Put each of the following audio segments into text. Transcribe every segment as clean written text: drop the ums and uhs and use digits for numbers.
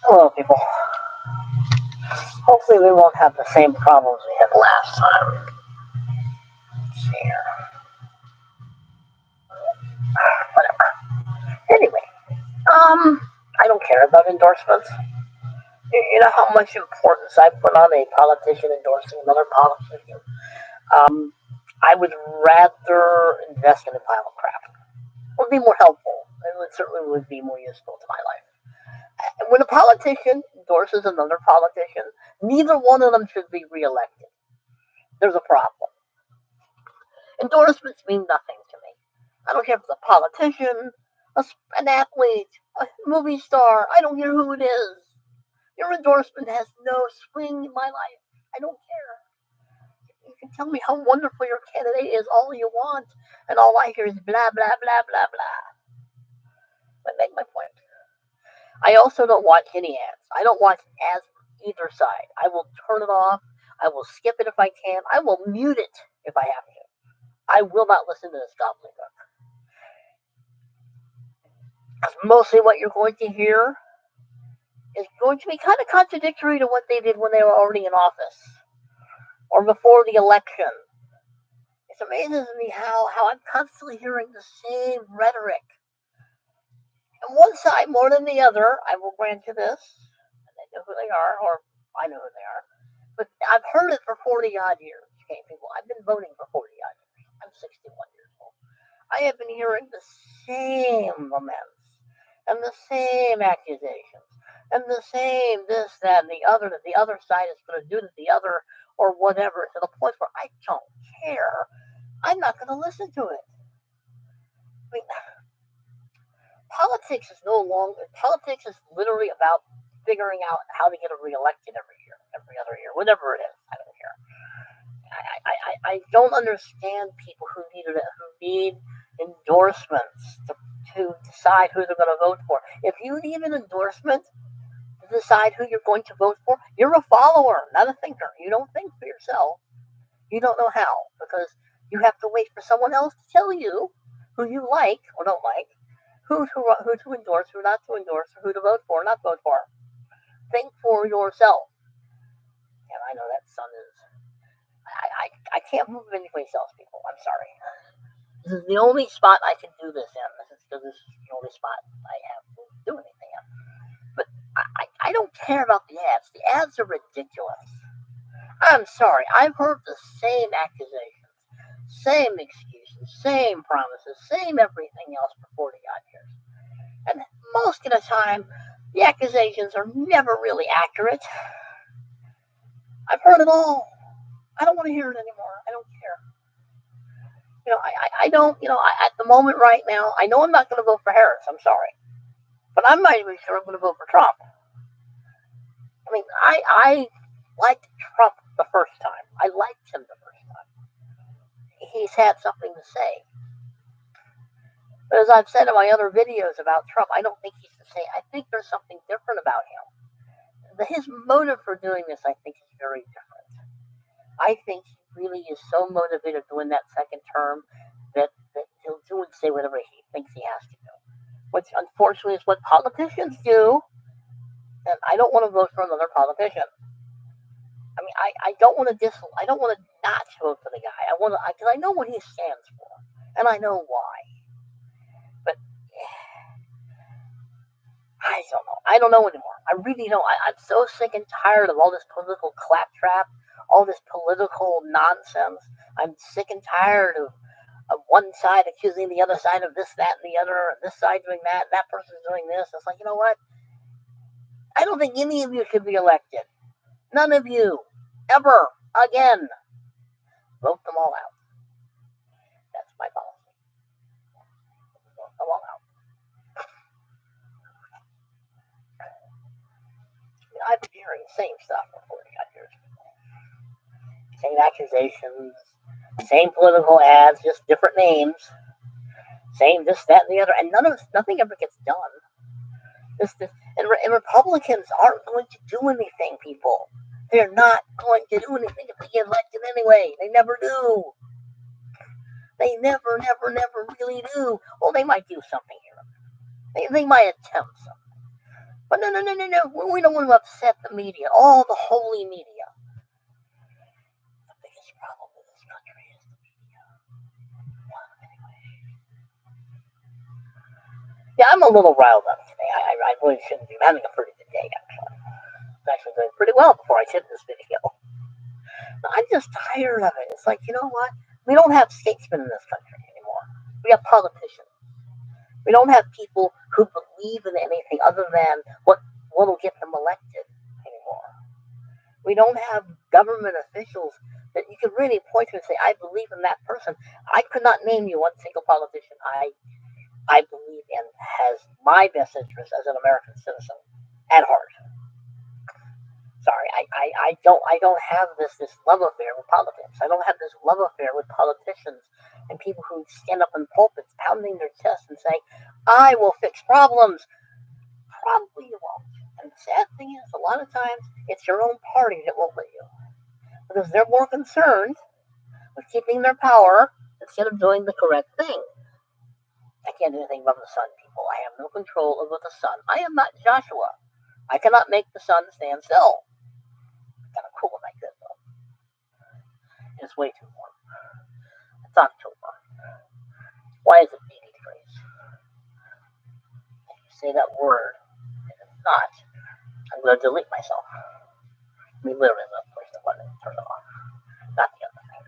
Hello, people. Hopefully we won't have the same problems we had last time. Let's see here. Whatever. Anyway, I don't care about endorsements. You know how much importance I put on a politician endorsing another politician? Um, I would rather invest in a pile of crap. It would be more helpful. Certainly would be more useful to my life. When a politician endorses another politician, neither one of them should be reelected. There's a problem. Endorsements mean nothing to me. I don't care if it's a politician, an athlete, a movie star. I don't care who it is. Your endorsement has no swing in my life. I don't care. You can tell me how wonderful your candidate is all you want, and all I hear is blah, blah, blah, blah, blah. But make my point. I also don't watch any ads. I don't watch ads from either side. I will turn it off. I will skip it if I can. I will mute it if I have to. I will not listen to this gobbledygook. Mostly what you're going to hear is going to be kind of contradictory to what they did when they were already in office or before the election. It amazes me how I'm constantly hearing the same rhetoric. And one side more than the other, I will grant you this, and they know who they are, or I know who they are, but I've heard it for 40 odd years. Okay, people, I've been voting for 40 odd years. I'm 61 years old. I have been hearing the same laments and the same accusations and the same this, that, and the other side is going to do to the other or whatever, to the point where I don't care. I'm not going to listen to it. I mean, politics is literally about figuring out how to get reelected every year, every other year, whatever it is. I don't care. I don't understand people who need endorsements to decide who they're going to vote for. If you need an endorsement to decide who you're going to vote for, you're a follower, not a thinker. You don't think for yourself. You don't know how, because you have to wait for someone else to tell you who you like or don't like, who to endorse, who not to endorse, or who to vote for or not vote for. Think for yourself. And I know that sun is. I can't move anyplace else, people. I'm sorry. This is the only spot I can do this in. This is the only spot I have to do anything in. But I don't care about the ads. The ads are ridiculous. I'm sorry. I've heard the same accusations, same excuses, same promises, same everything else for 40 odd years. And most of the time, the accusations are never really accurate. I've heard it all. I don't want to hear it anymore. I don't care. I don't, at the moment right now, I know I'm not going to vote for Harris. I'm sorry. But I'm not even sure I'm going to vote for Trump. I mean, I liked Trump the first time. I liked him the first time. He's had something to say. But as I've said in my other videos about Trump, I don't think he's the same. I think there's something different about him. His motive for doing this, I think, is very different. I think he really is so motivated to win that second term that he'll do and say whatever he thinks he has to do. Which, unfortunately, is what politicians do. And I don't want to vote for another politician. I mean, I don't want to I don't want to not vote for the guy. Because I know what he stands for, and I know why. But I don't know. I don't know anymore. I really don't. I'm so sick and tired of all this political claptrap, all this political nonsense. I'm sick and tired of one side accusing the other side of this, that, and the other, and this side doing that, and that person's doing this. It's like, you know what? I don't think any of you should be elected. None of you. Ever. Again. Vote them all out. That's my policy. Vote them all out. I've been hearing the same stuff for 40 years. Same accusations, same political ads, just different names. Same this, that, and the other, and nothing ever gets done. And Republicans aren't going to do anything, people. They're not going to do anything if they get elected anyway. They never do. They never really do. Well, they might do something here. They might attempt something. But no. We don't want to upset the media, all the holy media. The biggest problem with this country is the media. Yeah, I'm a little riled up today. I really shouldn't be. I'm having a pretty good day, actually. I'm actually doing pretty well before I hit this video. I'm just tired of it. It's like, you know what? We don't have statesmen in this country anymore. We have politicians. We don't have people who believe in anything other than what will get them elected anymore. We don't have government officials that you can really point to and say, I believe in that person. I could not name you one single politician I believe in has my best interest as an American citizen at heart. Sorry, I don't have this love affair with politics. I don't have this love affair with politicians and people who stand up in pulpits pounding their chests and saying, I will fix problems. Probably you won't. And the sad thing is, a lot of times it's your own party that won't let you. Because they're more concerned with keeping their power instead of doing the correct thing. I can't do anything above the sun, people. I have no control over the sun. I am not Joshua. I cannot make the sun stand still. Kind of cool like this, though. It's way too warm. It's October. Why is it 80 degrees? If you say that word, and it's not, I'm going to delete myself. We literally live push the button and turn it off. Not the other thing.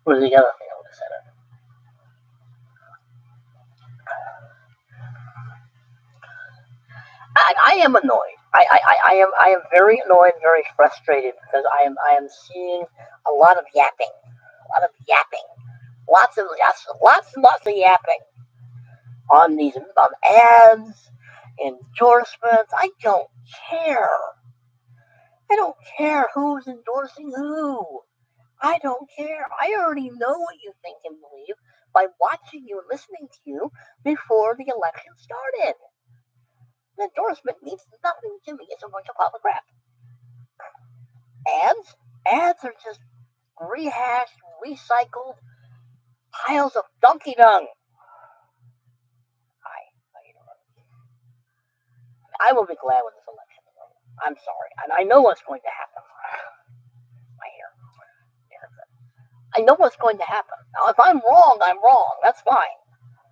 What was the other thing I would have said it? I am annoyed. I am very annoyed and very frustrated because I am seeing a lot of yapping. Lots and lots of yapping on these ads, endorsements. I don't care. I don't care who's endorsing who. I don't care. I already know what you think and believe by watching you and listening to you before the election started. An endorsement means nothing to me. It's a bunch of public crap. Ads are just rehashed, recycled piles of donkey dung. I will be glad when this election is over. I'm sorry. And I know what's going to happen. My hair. I know what's going to happen. Now, if I'm wrong, I'm wrong. That's fine.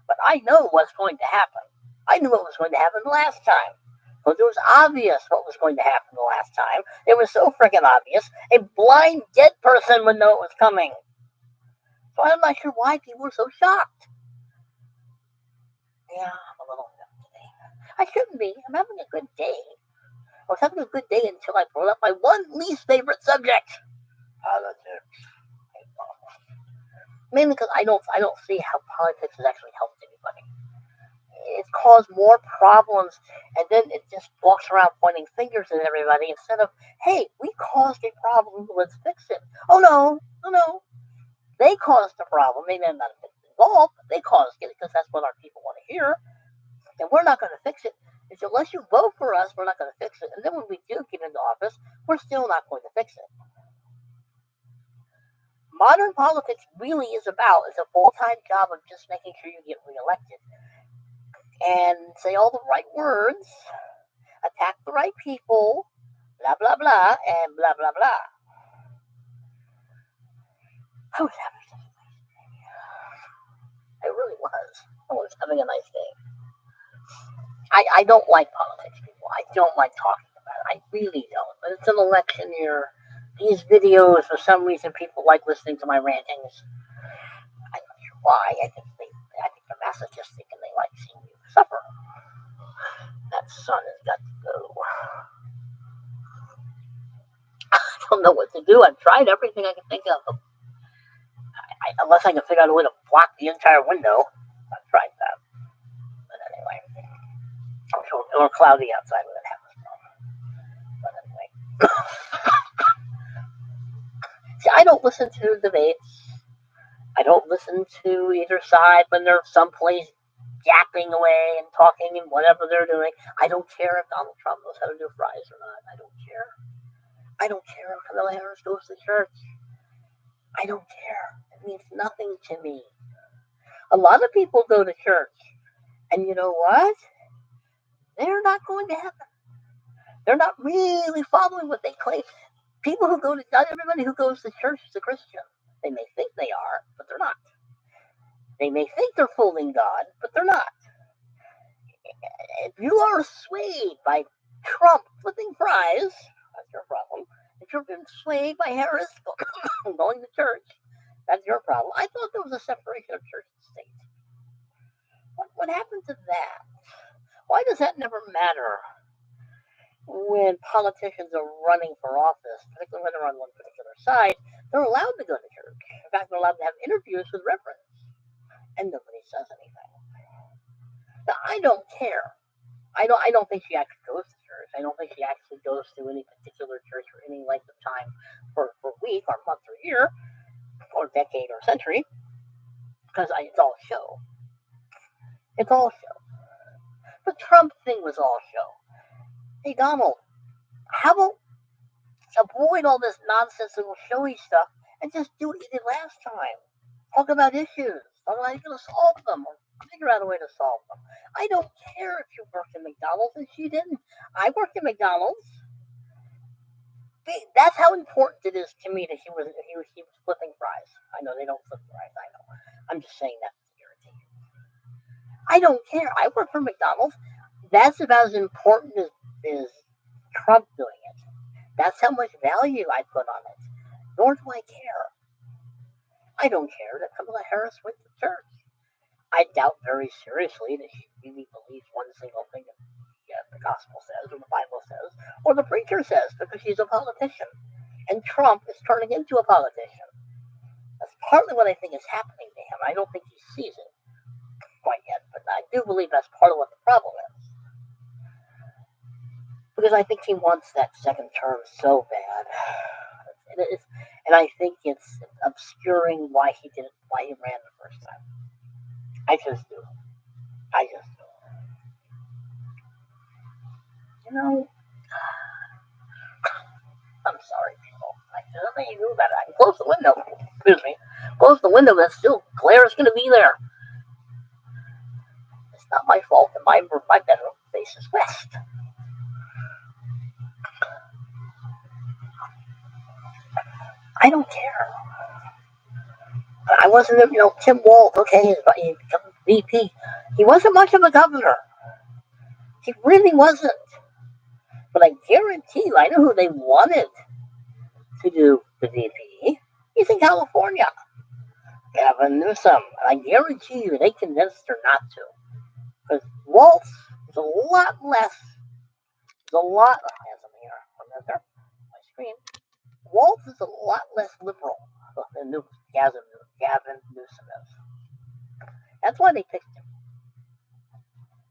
But I know what's going to happen. I knew what was going to happen last time. Because it was obvious what was going to happen the last time. It was so freaking obvious. A blind, dead person would know it was coming. So I'm not sure why people were so shocked. Yeah, I'm a little nuts today. I shouldn't be. I'm having a good day. I was having a good day until I brought up my one least favorite subject. Politics. Mainly because I don't see how politics has actually helped anybody. It's caused more problems, and then it just walks around pointing fingers at everybody instead of, hey, we caused a problem, let's fix it. Oh no. They caused the problem. They may not have been involved, but they caused it because that's what our people want to hear. And we're not going to fix it. It's unless you vote for us, we're not going to fix it. And then when we do get into office, we're still not going to fix it. Modern politics really is a full-time job of just making sure you get reelected. And say all the right words, attack the right people, blah, blah, blah, and blah, blah, blah. I was having such a nice day. I really was. I was having a nice day. I don't like politics, people. I don't like talking about it. I really don't. But it's an election year. These videos, for some reason, people like listening to my rantings. I'm not sure why. I think they're masochistic and they like seeing you suffer. That sun has got to go. I don't know what to do. I've tried everything I can think of. Unless I can figure out a way to block the entire window. I've tried that. But anyway. I'm sure it was cloudy outside when it happens. But anyway. See, I don't listen to debates. I don't listen to either side when they're someplace yapping away and talking and whatever they're doing. I don't care if Donald Trump knows how to do fries or not. I don't care. I don't care if Kamala Harris goes to church. I don't care. It means nothing to me. A lot of people go to church And you know what? They're not going to heaven. They're not really following what they claim. People who go to, not everybody who goes to church is a Christian. They may think they are, but they're not. They may think they're fooling God, but they're not. If you are swayed by Trump flipping fries, that's your problem. If you've been swayed by Harris going to church, that's your problem. I thought there was a separation of church and state. What happened to that? Why does that never matter when politicians are running for office, particularly when they're on one particular side? They're allowed to go to church. In fact, they're allowed to have interviews with reverends, and nobody says anything. Now, I don't care. I don't think she actually goes to church. I don't think she actually goes to any particular church for any length of time for a week or month or year or decade or century, because it's all show. It's all show. The Trump thing was all show. Hey, Donald, how about avoid all this nonsensical showy stuff and just do what you did last time? Talk about issues. Talk about how you're going to solve them or figure out a way to solve them. I don't care if you worked in McDonald's and she didn't. I worked in McDonald's. That's how important it is to me that he was flipping fries. I know they don't flip fries. I know. I'm just saying that to irritate you. I don't care. I work for McDonald's. That's about as important as Trump doing it. That's how much value I put on it. Nor do I care. I don't care that Kamala Harris went to church. I doubt very seriously that she really believes one single thing that the gospel says, or the Bible says, or the preacher says, because she's a politician. And Trump is turning into a politician. That's partly what I think is happening to him. I don't think he sees it quite yet, but I do believe that's part of what the problem is. Because I think he wants that second term so bad. And I think it's obscuring why he ran the first time. I just do. You know, I'm sorry, people. There's nothing you can do about it. I can close the window. Excuse me. Close the window, but still, glare is going to be there. It's not my fault that my bedroom faces west. I don't care. I wasn't, Tim Walz, okay, he became VP. He wasn't much of a governor. He really wasn't. But I guarantee you, I know who they wanted to do the VP. He's in California. Gavin Newsom. And I guarantee you, they convinced her not to. Because Walz is a lot less. I have something here. My screen. Walz is a lot less liberal than Gavin Newsom is. That's why they picked him.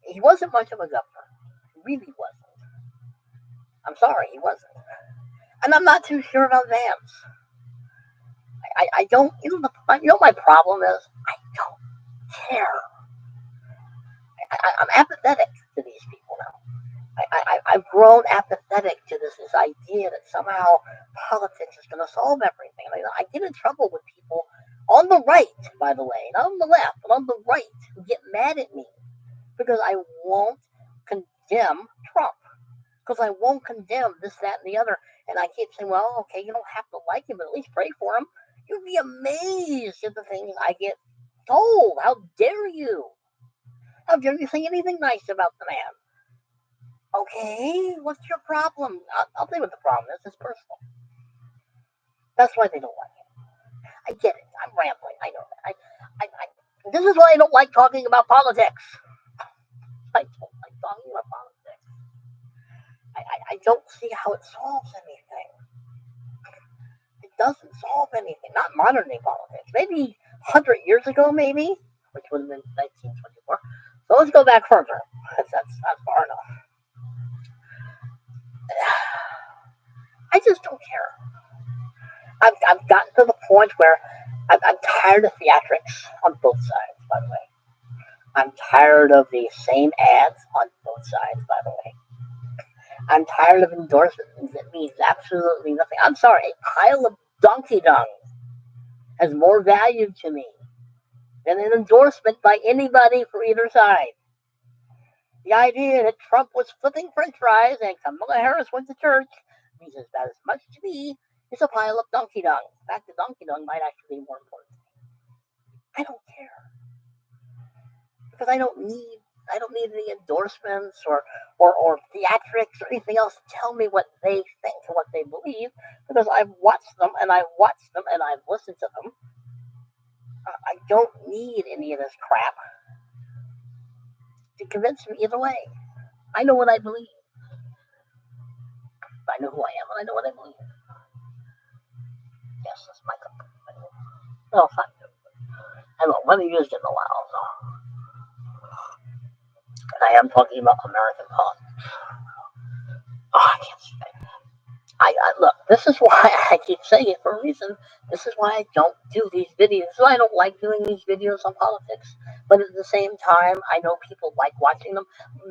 He wasn't much of a governor. He really wasn't. I'm sorry, he wasn't. And I'm not too sure about Vance. I don't, my problem is, I don't care. I'm apathetic to these people now. I've grown apathetic to this idea that somehow politics is going to solve everything. I get in trouble with people on the right, by the way, not on the left, but on the right, who get mad at me because I won't condemn Trump, because I won't condemn this, that, and the other. And I keep saying, well, okay, you don't have to like him, but at least pray for him. You'd be amazed at the things I get told. How dare you? How dare you say anything nice about the man? Okay, what's your problem? I'll tell you what the problem is. It's personal. That's why they don't like him. I get it. I'm rambling. I know that. This is why I don't like talking about politics. I don't like talking about politics. I don't see how it solves anything. It doesn't solve anything. Not modern day politics. Maybe 100 years ago, maybe, which would have been 1924. So let's go back further. That's not far enough. I just don't care. I've gotten to the point where I'm tired of theatrics on both sides, by the way. I'm tired of the same ads on both sides, by the way. I'm tired of endorsements that means absolutely nothing. I'm sorry, a pile of donkey dung has more value to me than an endorsement by anybody for either side. The idea that Trump was flipping french fries and Kamala Harris went to church means about as much to me as a pile of donkey dung. In fact, the donkey dung might actually be more important. I don't care because I don't need any endorsements or theatrics or anything else to tell me what they think and what they believe because I've watched them and I've watched them and I've listened to them. I don't need any of this crap to convince me either way. I know what I believe. I know who I am and I know what I believe. Yes, that's my cup. No, it's not good. I know, money is getting a while, so. And I am talking about American politics. Oh, I can't say. Look, this is why I keep saying it for a reason. This is why I don't do these videos. So I don't like doing these videos on politics. But at the same time, I know people like watching them.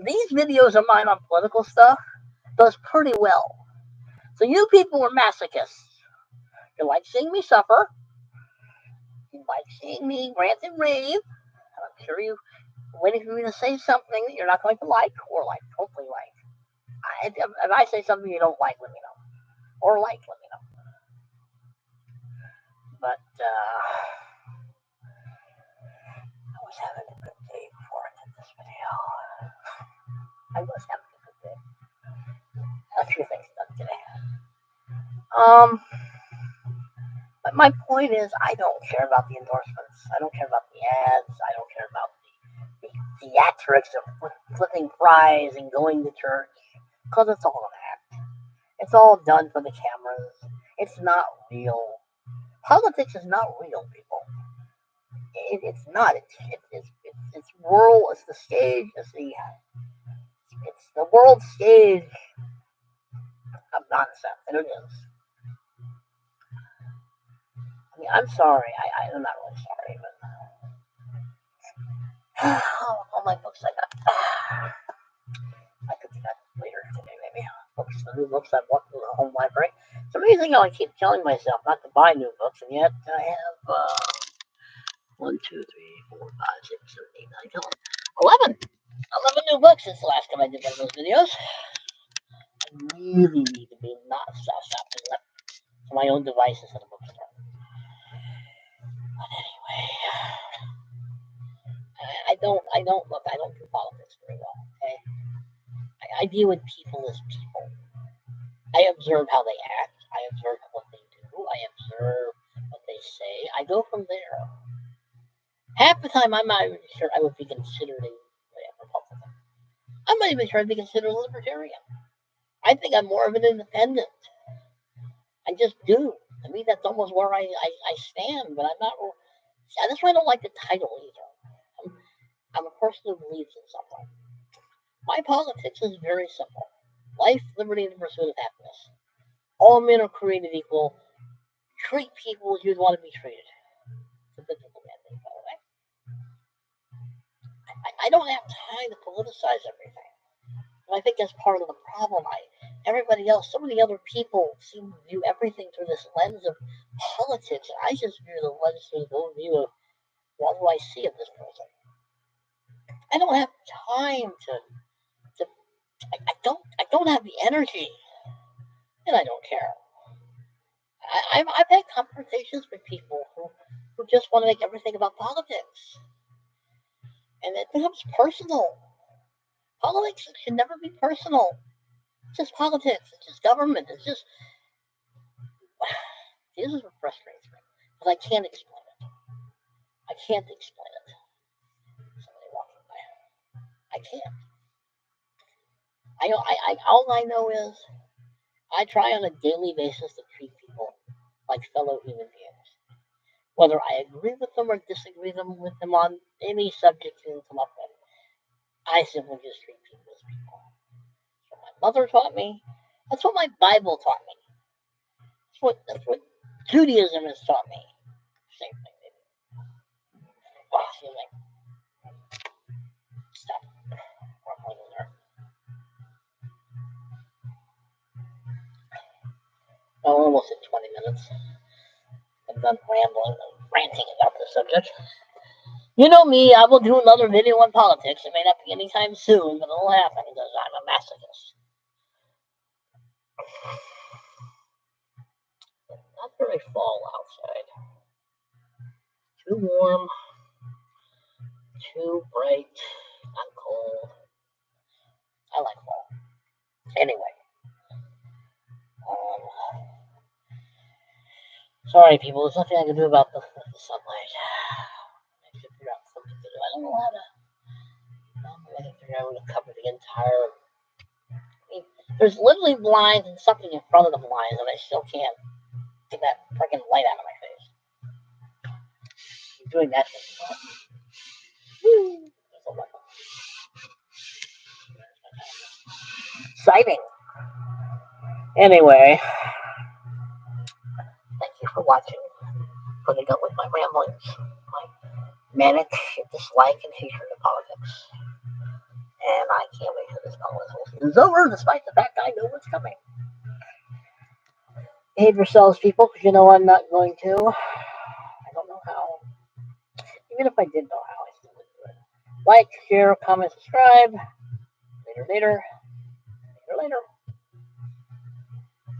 These videos of mine on political stuff does pretty well. So you people are masochists. You like seeing me suffer. You like seeing me rant and rave. And I'm sure you waiting for me to say something that you're not going to like or like, hopefully like. If I say something you don't like, let me know. Or like, let me know. But I was having a good day before I did this video. I was having a good day. A few things done today. But my point is, I don't care about the endorsements. I don't care about the ads. I don't care about the theatrics of flipping fries and going to church. Because it's all an act. It's all done for the cameras. It's not real. Politics is not real, people. It's not. It's world. It's the stage. It's the world stage of nonsense, and it is. I mean, I'm sorry. I'm not really sorry, but all my books I got. I could do that later today, maybe. Books, the new books I bought from the home library. It's amazing how I keep telling myself not to buy new books, and yet I have 1, 2, 3, 4, 5, 6, 7, 8, 9, 10, 11. 11 new books since the last time I did one of those videos. I really need to be not stopping left to my own devices at a bookstore. But anyway, I don't do politics very well, okay? I deal with people as people. I observe how they act. I observe what they do. I observe what they say. I go from there. Half the time, I'm not even sure I would be considered a Republican. I'm not even sure I'd be considered a libertarian. I think I'm more of an independent. I just do. To me, that's almost where I stand, but I'm not. That's why I don't like the title either. I'm a person who believes in something. My politics is very simple: life, liberty, and the pursuit of happiness. All men are created equal. Treat people as you'd want to be treated. It's a biblical mandate, by the way. I don't have time to politicize everything. And I think that's part of the problem. Everybody else, so many other people seem to view everything through this lens of politics, and I just view the lens through the view of what do I see of this person. I don't have time to I don't have the energy, and I don't care. I've had conversations with people who just want to make everything about politics, and it becomes personal. Politics should never be personal. It's just politics. It's just government. It's just this is what frustrates me because I can't explain it. I can't explain it. Somebody walking by. I can't. All I know is I try on a daily basis to treat people like fellow human beings. Whether I agree with them or disagree with them on any subject you come up with, I simply just treat people as people. That's what my mother taught me. That's what my Bible taught me. That's what Judaism has taught me. Same thing, maybe. Oh, excuse me. Stop. There. Oh, almost at 20 minutes. I'm done rambling and ranting about the subject. You know me, I will do another video on politics. It may not be anytime soon, but it'll happen because I'm a masochist. Not very fall outside. Too warm, too bright, not cold. I like fall. Anyway, sorry people, there's nothing I can do about the sunlight. I should figure out something to do. I don't know how to. I can figure out how to cover the entire. I mean, there's literally blinds and something in front of the blinds, and I still can't get that freaking light out of my face. I'm doing that thing. Exciting. Anyway, thank you for watching. Putting up with my ramblings, my manic dislike and hatred of politics. And I can't wait for this whole is over, despite the fact I know what's coming. Behave yourselves, people, because you know I'm not going to. I don't know how. Even if I did know how, I still wouldn't do it. Like, share, comment, subscribe. Later.